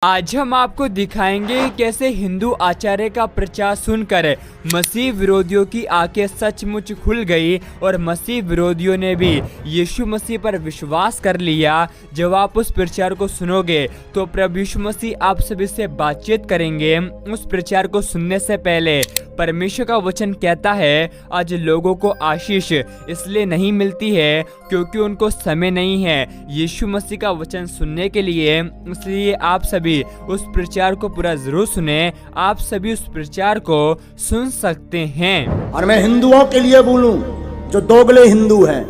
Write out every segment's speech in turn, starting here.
आज हम आपको दिखाएंगे कैसे हिंदू आचार्य का प्रचार सुनकर मसीह विरोधियों की आंखें सचमुच खुल गई और मसीह विरोधियों ने भी यीशु मसीह पर विश्वास कर लिया। जब आप उस प्रचार को सुनोगे तो प्रभु यीशु मसीह आप सभी से बातचीत करेंगे। उस प्रचार को सुनने से पहले परमेश्वर का वचन कहता है, आज लोगों को आशीष इसलिए नहीं मिलती है क्योंकि उनको समय नहीं है यीशु मसीह का वचन सुनने के लिए। इसलिए आप सभी उस प्रचार को पूरा जरूर सुने। आप सभी उस प्रचार को सुन सकते हैं। और मैं हिंदुओं के लिए बोलूं जो दोगले हिंदू हैं,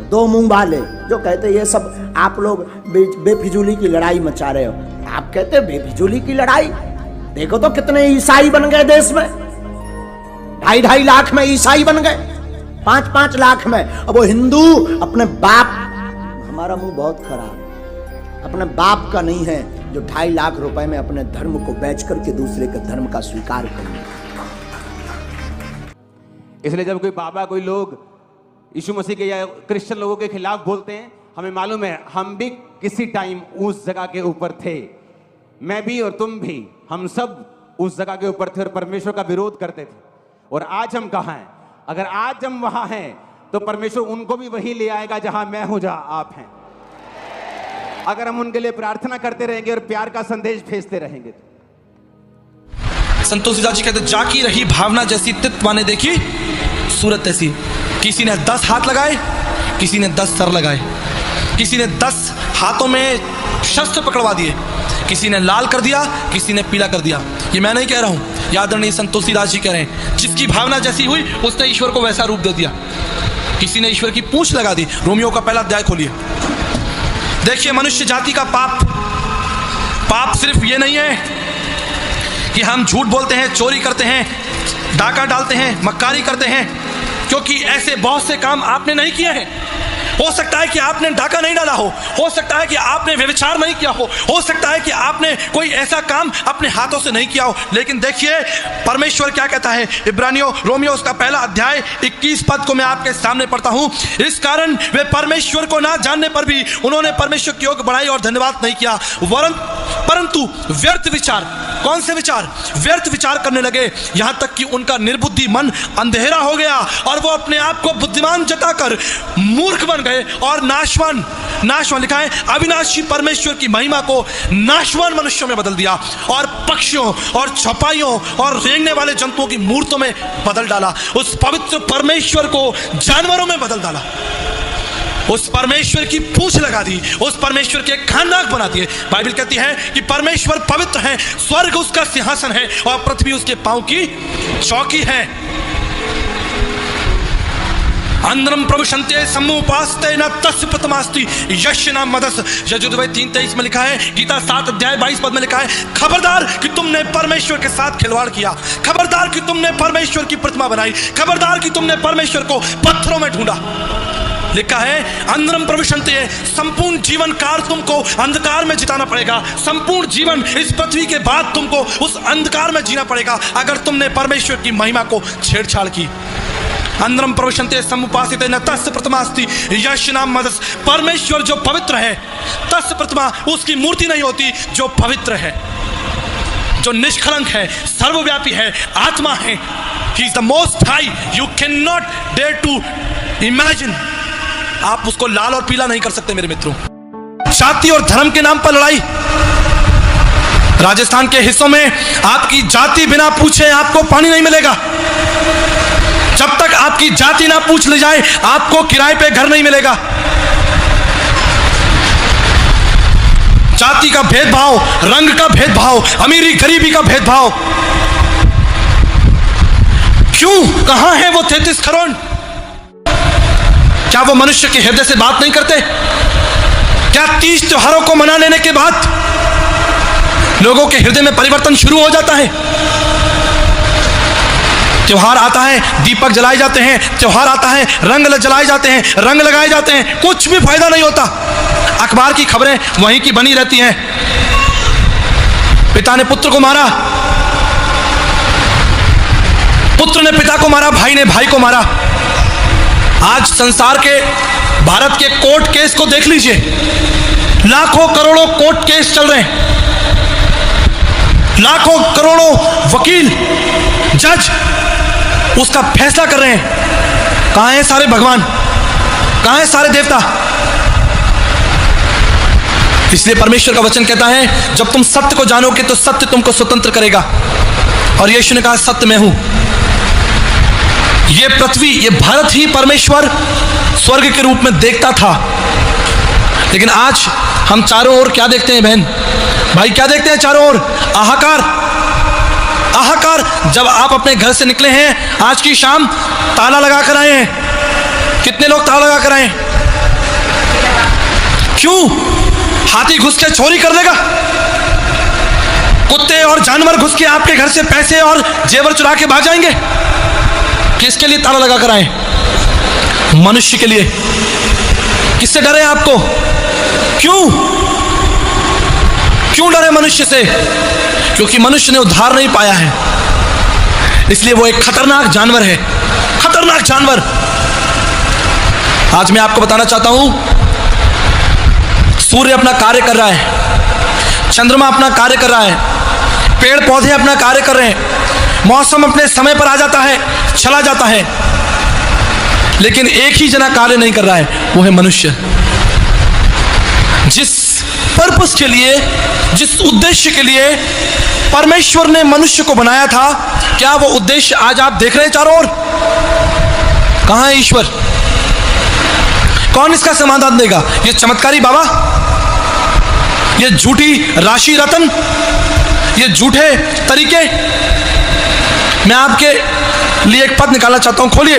दो मुंह वाले, जो कहते ये सब आप लोग बेफिजूली की लड़ाई मचा रहे हो। आप कहते बेफिजूली की लड़ाई, देखो तो कितने ईसाई बन गए देश में। 2.5 लाख में ईसाई बन गए, 5-5 लाख में। अब वो हिंदू अपने बाप, हमारा मुंह बहुत खराब, अपने बाप का नहीं है जो 2.5 लाख रुपए में अपने धर्म को बेच करके दूसरे के धर्म का स्वीकार करें। इसलिए जब कोई बाबा, कोई लोग यीशु मसीह के या क्रिश्चियन लोगों के खिलाफ बोलते हैं, हमें मालूम है हम भी किसी टाइम उस जगह के ऊपर थे। मैं भी और तुम भी, हम सब उस जगह के ऊपर थे और परमेश्वर का विरोध करते थे। और आज हम कहाँ हैं? अगर आज हम वहां हैं तो परमेश्वर उनको भी वही ले आएगा जहां मैं हूं, जहां आप हैं। अगर हम उनके लिए प्रार्थना करते रहेंगे और प्यार का संदेश भेजते रहेंगे। संतोष जी कहते, जाकी रही भावना जैसी तित माने देखी सूरत ऐसी। किसी ने 10 हाथ लगाए, किसी ने 10 सर लगाए, किसी ने 10 हाथों में शस्त्र पकड़वा दिए, किसी ने लाल कर दिया, किसी ने पीला कर दिया। ये मैं नहीं कह रहा हूं, आदरणीय संतोष जी कह रहे हैं। जिसकी भावना जैसी हुई उसने ईश्वर को वैसा रूप दे दिया। किसी ने ईश्वर की पूंछ लगा दी। रोमियो का पहला अध्याय खोलिए, देखिए मनुष्य जाति का पाप सिर्फ ये नहीं है कि हम झूठ बोलते हैं, चोरी करते हैं, डाका डालते हैं, मक्कारी करते हैं, क्योंकि ऐसे बहुत से काम आपने नहीं किए हैं। हो सकता है कि आपने डाका नहीं डाला हो सकता है कि आपने व्यभिचार नहीं किया हो सकता है कि आपने कोई ऐसा काम अपने हाथों से नहीं किया हो। लेकिन देखिए परमेश्वर क्या कहता है, इब्रानियों रोमियो उसका पहला अध्याय 21 पद को मैं आपके सामने पढ़ता हूं। इस कारण वे परमेश्वर को ना जानने पर भी उन्होंने परमेश्वर की ओर बढ़ाई और धन्यवाद नहीं किया, परंतु व्यर्थ विचार, कौन से विचार? व्यर्थ विचार करने लगे, यहां तक कि उनका निर्बुद्धि मन अंधेरा हो गया और वो अपने आप को बुद्धिमान जताकर मूर्ख बन गए और नाशवान लिखा है, अविनाशी परमेश्वर की महिमा को नाशवान मनुष्यों में बदल दिया और पक्षियों और छपाइयों और रेंगने वाले जंतुओं की मूर्तों में बदल डाला। उस पवित्र परमेश्वर को जानवरों में बदल डाला, उस परमेश्वर की पूंछ लगा दी, उस परमेश्वर के खानदान बना दिए। बाइबल कहती है कि परमेश्वर पवित्र है, स्वर्ग उसका सिंहासन है और पृथ्वी उसके पांव की चौकी है। अंदरम प्रविशन्ते समुपास्ते न तस्य प्रथमास्ति यश न मदस। यजुर्वेद 3:23 में लिखा है, गीता 7 अध्याय 22 पद में लिखा है, खबरदार कि तुमने परमेश्वर के साथ खिलवाड़ किया, खबरदार कि तुमने परमेश्वर की प्रतिमा बनाई, खबरदार कि तुमने परमेश्वर को पत्थरों में ढूंढा। लिखा है अंदरम प्रविशन्ते, संपूर्ण जीवन काल तुमको अंधकार में जिताना पड़ेगा। संपूर्ण जीवन इस पृथ्वी के बाद तुमको उस अंधकार में जीना पड़ेगा अगर तुमने परमेश्वर की महिमा को छेड़छाड़ की। अंदरम प्रविशन्ते समुपासिते न तस्य प्रतिमास्ति यश नाम मदस। परमेश्वर जो पवित्र है, तस्य प्रतिमा उसकी मूर्ति नहीं होती, जो पवित्र है, जो निष्कलंक है, सर्वव्यापी है, आत्मा है। He is the most high. You cannot dare to imagine. आप उसको लाल और पीला नहीं कर सकते मेरे मित्रों। जाति और धर्म के नाम पर लड़ाई। राजस्थान के हिस्सों में आपकी जाति बिना पूछे आपको पानी नहीं मिलेगा। जब तक आपकी जाति ना पूछ ली जाए आपको किराए पे घर नहीं मिलेगा। जाति का भेदभाव, रंग का भेदभाव, अमीरी गरीबी का भेदभाव, क्यों? कहां है वो 33 करोड़? क्या वो मनुष्य के हृदय से बात नहीं करते? क्या 30 त्योहारों को मना लेने के बाद लोगों के हृदय में परिवर्तन शुरू हो जाता है? त्योहार आता है, दीपक जलाए जाते हैं, त्योहार आता है, रंग जलाए जाते हैं, रंग लगाए जाते हैं, कुछ भी फायदा नहीं होता। अखबार की खबरें वहीं की बनी रहती हैं। पिता ने पुत्र को मारा, पुत्र ने पिता को मारा, भाई ने भाई को मारा। आज संसार के, भारत के कोर्ट केस को देख लीजिए, लाखों करोड़ों कोर्ट केस चल रहे हैं। लाखों करोड़ों वकील, जज उसका फैसला कर रहे हैं। कहां हैं सारे भगवान, कहां हैं सारे देवता? इसलिए परमेश्वर का वचन कहता है जब तुम सत्य को जानोगे तो सत्य तुमको स्वतंत्र करेगा। और यीशु ने कहा सत्य मैं हूं। ये पृथ्वी, ये भारत ही परमेश्वर स्वर्ग के रूप में देखता था, लेकिन आज हम चारों ओर क्या देखते हैं बहन भाई, क्या देखते हैं चारों ओर? हाहाकार, हाहाकार। जब आप अपने घर से निकले हैं आज की शाम, ताला लगा कर आए हैं। कितने लोग ताला लगा कर आए? क्यों? हाथी घुस के चोरी कर लेगा, कुत्ते और जानवर घुस के आपके घर से पैसे और जेवर चुरा के भाग जाएंगे। किसके लिए ताला लगा कर आए? मनुष्य के लिए। किससे डरे आपको? क्यों क्यों डरे मनुष्य से? क्योंकि मनुष्य ने उद्धार नहीं पाया है, इसलिए वो एक खतरनाक जानवर है, खतरनाक जानवर। आज मैं आपको बताना चाहता हूं, सूर्य अपना कार्य कर रहा है, चंद्रमा अपना कार्य कर रहा है, पेड़ पौधे अपना कार्य कर रहे हैं, मौसम अपने समय पर आ जाता है, चला जाता है, लेकिन एक ही जना कार्य नहीं कर रहा है, वो है मनुष्य। जिस पर्पस के लिए, जिस उद्देश्य के लिए परमेश्वर ने मनुष्य को बनाया था, क्या वो उद्देश्य आज आप देख रहे हैं चारों ओर? कहां है ईश्वर? कौन इसका समाधान देगा? ये चमत्कारी बाबा, ये झूठी राशि रतन, ये झूठे तरीके? मैं आपके लिए एक पद निकालना चाहता हूं, खोलिए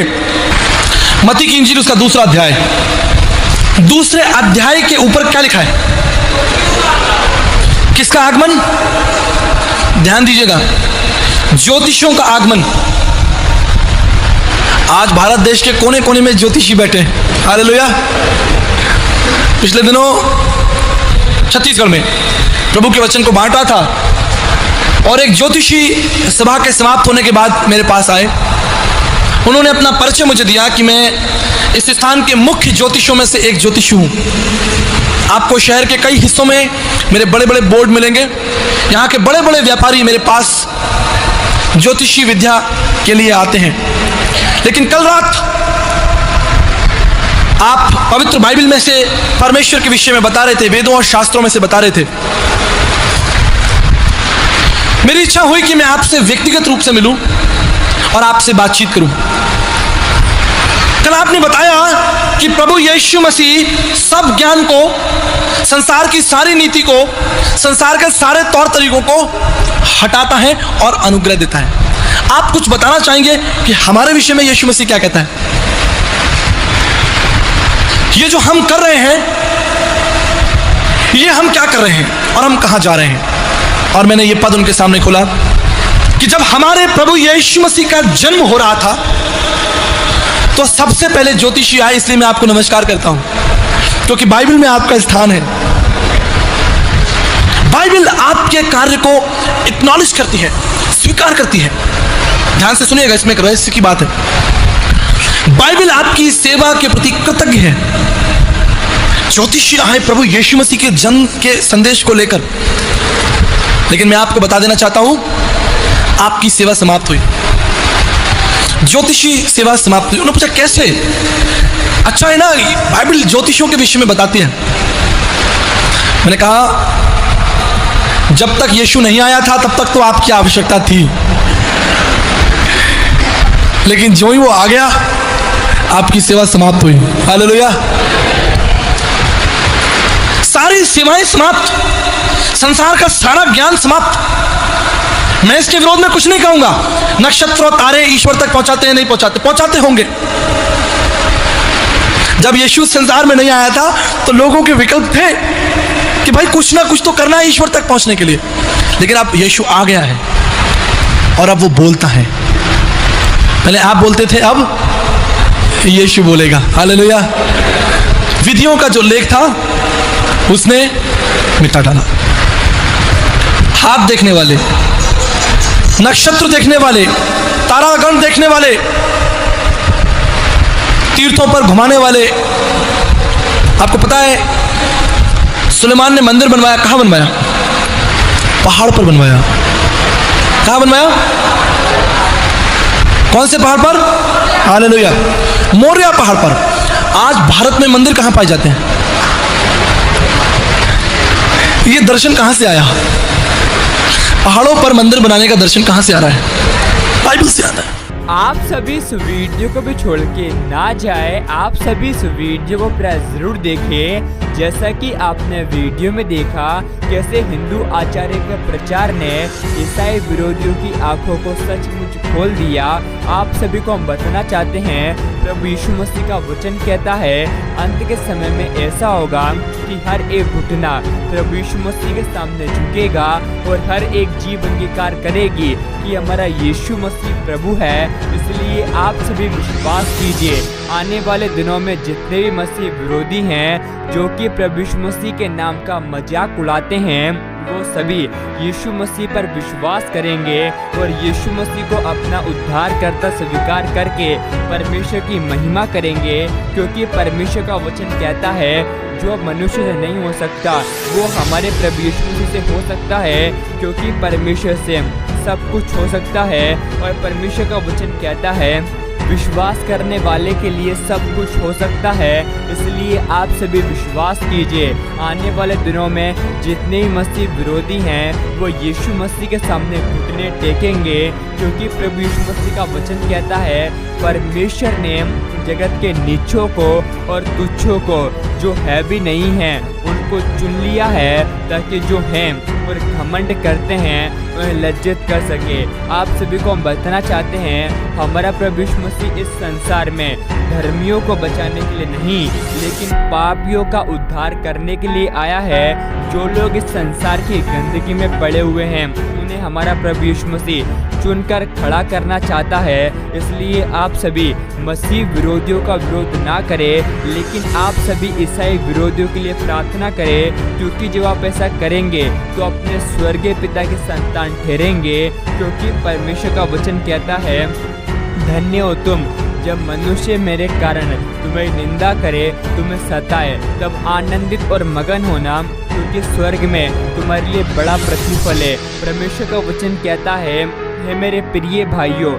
मत्ती की इंजील, उसका दूसरा अध्याय। दूसरे अध्याय के ऊपर क्या लिखा है? किसका आगमन? ध्यान दीजिएगा, ज्योतिषियों का आगमन। आज भारत देश के कोने कोने में ज्योतिषी बैठे हैं, हालेलुया। पिछले दिनों छत्तीसगढ़ में प्रभु के वचन को बांटा था, और एक ज्योतिषी सभा के समाप्त होने के बाद मेरे पास आए। उन्होंने अपना परिचय मुझे दिया कि मैं इस स्थान के मुख्य ज्योतिषों में से एक ज्योतिषी हूँ। आपको शहर के कई हिस्सों में मेरे बड़े बड़े बोर्ड मिलेंगे। यहाँ के बड़े बड़े व्यापारी मेरे पास ज्योतिषी विद्या के लिए आते हैं। लेकिन कल रात आप पवित्र बाइबल में से परमेश्वर के विषय में बता रहे थे, वेदों और शास्त्रों में से बता रहे थे। मेरी इच्छा हुई कि मैं आपसे व्यक्तिगत रूप से मिलूं और आपसे बातचीत करूं। कल आपने बताया कि प्रभु यीशु मसीह सब ज्ञान को, संसार की सारी नीति को, संसार के सारे तौर तरीकों को हटाता है और अनुग्रह देता है। आप कुछ बताना चाहेंगे कि हमारे विषय में यीशु मसीह क्या कहता है? ये जो हम कर रहे हैं, ये हम क्या कर रहे हैं और हम कहां जा रहे हैं? और मैंने ये पद उनके सामने खोला कि जब हमारे प्रभु यीशु मसीह का जन्म हो रहा था तो सबसे पहले ज्योतिषी आए। इसलिए मैं आपको नमस्कार करता हूं, क्योंकि बाइबल में आपका स्थान है। बाइबल आपके कार्य को एक्नॉलेज करती है, स्वीकार करती है। ध्यान से सुनिएगा, इसमें एक रहस्य की बात है। बाइबल आपकी सेवा के प्रति कृतज्ञ है। ज्योतिषी आए प्रभु यीशु मसीह के जन्म के संदेश को लेकर, लेकिन मैं आपको बता देना चाहता हूं, आपकी सेवा समाप्त हुई। ज्योतिषी सेवा समाप्त हुई। उन्होंने पूछा कैसे? अच्छा है ना, बाइबल ज्योतिषियों के विषय में बताती है। मैंने कहा जब तक यीशु नहीं आया था तब तक तो आपकी आवश्यकता थी, लेकिन जो ही वो आ गया आपकी सेवा समाप्त हुई। हालेलुया। सारी सेवाएं समाप्त, संसार का सारा ज्ञान समाप्त। मैं इसके विरोध में कुछ नहीं कहूंगा। नक्षत्र और तारे ईश्वर तक पहुंचाते हैं, नहीं पहुंचाते? पहुंचाते होंगे। जब यीशु संसार में नहीं आया था तो लोगों के विकल्प थे कि भाई कुछ ना कुछ तो करना है ईश्वर तक पहुंचने के लिए। लेकिन अब यीशु आ गया है और अब वो बोलता है। पहले आप बोलते थे, अब यीशु बोलेगा। हालेलुया। विधियों का जो लेख था उसने मिटा डाला। हाथ देखने वाले, नक्षत्र देखने वाले, तारागण देखने वाले, तीर्थों पर घुमाने वाले। आपको पता है सुलेमान ने मंदिर बनवाया, कहां बनवाया? पहाड़ पर बनवाया। कहां बनवाया? कौन से पहाड़ पर? हालेलुया, मोरिया पहाड़ पर। आज भारत में मंदिर कहां पाए जाते हैं? ये दर्शन कहां से आया? पहाड़ों पर मंदिर बनाने का दर्शन कहां से आ रहा है? बाइबल से आता है। आप सभी इस वीडियो को भी छोड़ के ना जाए, आप सभी इस वीडियो को पूरा जरूर देखें। जैसा कि आपने वीडियो में देखा कैसे हिंदू आचार्य के प्रचार ने ईसाई विरोधियों की आंखों को सचमुच खोल दिया। आप सभी को हम बताना चाहते हैं, प्रभु यीशु मसीह का वचन कहता है अंत के समय में ऐसा होगा कि हर एक घुटना प्रभु यीशु मसीह के सामने झुकेगा और हर एक जीभ अंगीकार करेगी कि हमारा यीशु मसीह प्रभु है। इसलिए आप सभी विश्वास कीजिए, आने वाले दिनों में जितने भी मसीह विरोधी हैं जो कि प्रभु यीशु मसीह के नाम का मजाक उड़ाते हैं, वो सभी यीशु मसीह पर विश्वास करेंगे और यीशु मसीह को अपना उद्धारकर्ता स्वीकार करके परमेश्वर की महिमा करेंगे। क्योंकि परमेश्वर का वचन कहता है जो मनुष्य से नहीं हो सकता वो हमारे प्रभु यीशु मसीह से हो सकता है, क्योंकि परमेश्वर से सब कुछ हो सकता है। और परमेश्वर का वचन कहता है विश्वास करने वाले के लिए सब कुछ हो सकता है। इसलिए आप सभी विश्वास कीजिए, आने वाले दिनों में जितने ही मसीह विरोधी हैं वो यीशु मसीह के सामने घुटने टेकेंगे। क्योंकि प्रभु यीशु मसीह का वचन कहता है परमेश्वर ने जगत के नीचों को और तुच्छों को जो है भी नहीं है उनको चुन लिया है, ताकि जो हैं और घमंड करते हैं वह लज्जित कर सके। आप सभी को हम बताना चाहते हैं, हमारा प्रभु यीशु मसीह इस संसार में धर्मियों को बचाने के लिए नहीं लेकिन पापियों का उद्धार करने के लिए आया है। जो लोग इस संसार की गंदगी में पड़े हुए हैं उन्हें हमारा प्रभु यीशु मसीह चुनकर खड़ा करना चाहता है। इसलिए आप सभी मसीह विरोधियों का विरोध ना करें, लेकिन आप सभी ईसाई विरोधियों के लिए प्रार्थना करें। क्योंकि जब आप ऐसा करेंगे तो अपने स्वर्गीय पिता के संतान ठहरेंगे। क्योंकि परमेश्वर का वचन कहता है धन्य हो तुम जब मनुष्य मेरे कारण तुम्हें निंदा करे, तुम्हें सताए, तब आनंदित और मगन होना, क्योंकि स्वर्ग में तुम्हारे लिए बड़ा प्रतिफल है। परमेश्वर का वचन कहता है हे मेरे प्रिय भाइयों,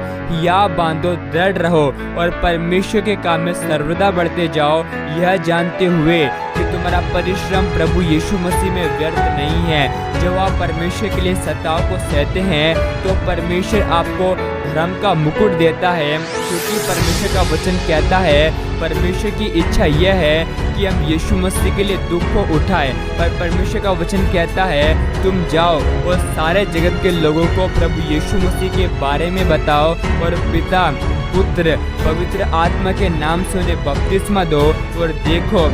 या बांधो, दृढ़ रहो और परमेश्वर के काम में सर्वदा बढ़ते जाओ, यह जानते हुए कि तुम्हारा परिश्रम प्रभु यीशु मसीह में व्यर्थ नहीं है। जब आप परमेश्वर के लिए सताव को सहते हैं तो परमेश्वर आपको धर्म का मुकुट देता है। क्योंकि परमेश्वर का वचन कहता है परमेश्वर की इच्छा यह है कि हम यीशु मसीह के लिए दुख को उठाएं। पर परमेश्वर का वचन कहता है तुम जाओ और सारे जगत के लोगों को प्रभु यीशु मसीह के बारे में बताओ और पिता, पुत्र, पवित्र आत्मा के नाम से उन्हें बपतिस्मा दो। और देखो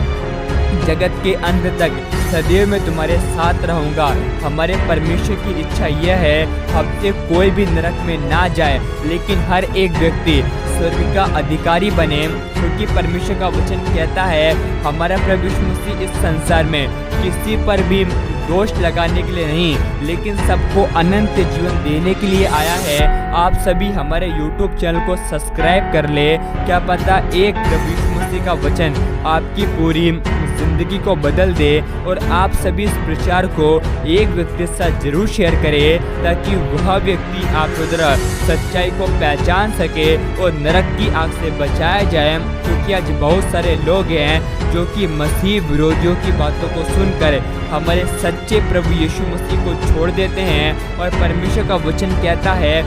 जगत के अंत तक सदैव मैं तुम्हारे साथ रहूंगा। हमारे परमेश्वर की इच्छा यह है हमसे कोई भी नरक में ना जाए, लेकिन हर एक व्यक्ति स्वर्ग का अधिकारी बने। क्योंकि परमेश्वर का वचन कहता है हमारा प्रभु यीशु मसीह इस संसार में किसी पर भी दोष लगाने के लिए नहीं लेकिन सबको अनंत जीवन देने के लिए आया है। आप सभी हमारे YouTube चैनल को सब्सक्राइब कर ले। क्या पता एक प्रभु यीशु मसीह का वचन आपकी पूरी जिंदगी को बदल दे। और आप सभी इस प्रचार को एक व्यक्ति के साथ जरूर शेयर करें ताकि वह व्यक्ति आपके द्वारा सच्चाई को पहचान सके और नरक की आग से बचाया जाए। क्योंकि आज बहुत सारे लोग हैं जो कि मसीह विरोधियों की बातों को सुनकर हमारे सच्चे प्रभु यीशु मसीह को छोड़ देते हैं। और परमेश्वर का वचन कहता है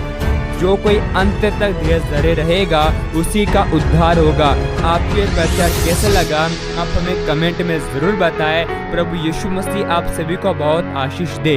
जो कोई अंत तक धैर्य रहेगा उसी का उद्धार होगा। आपको ये प्रचार कैसा लगा आप हमें कमेंट में ज़रूर बताएं। प्रभु यीशु मसीह आप सभी को बहुत आशीष दे।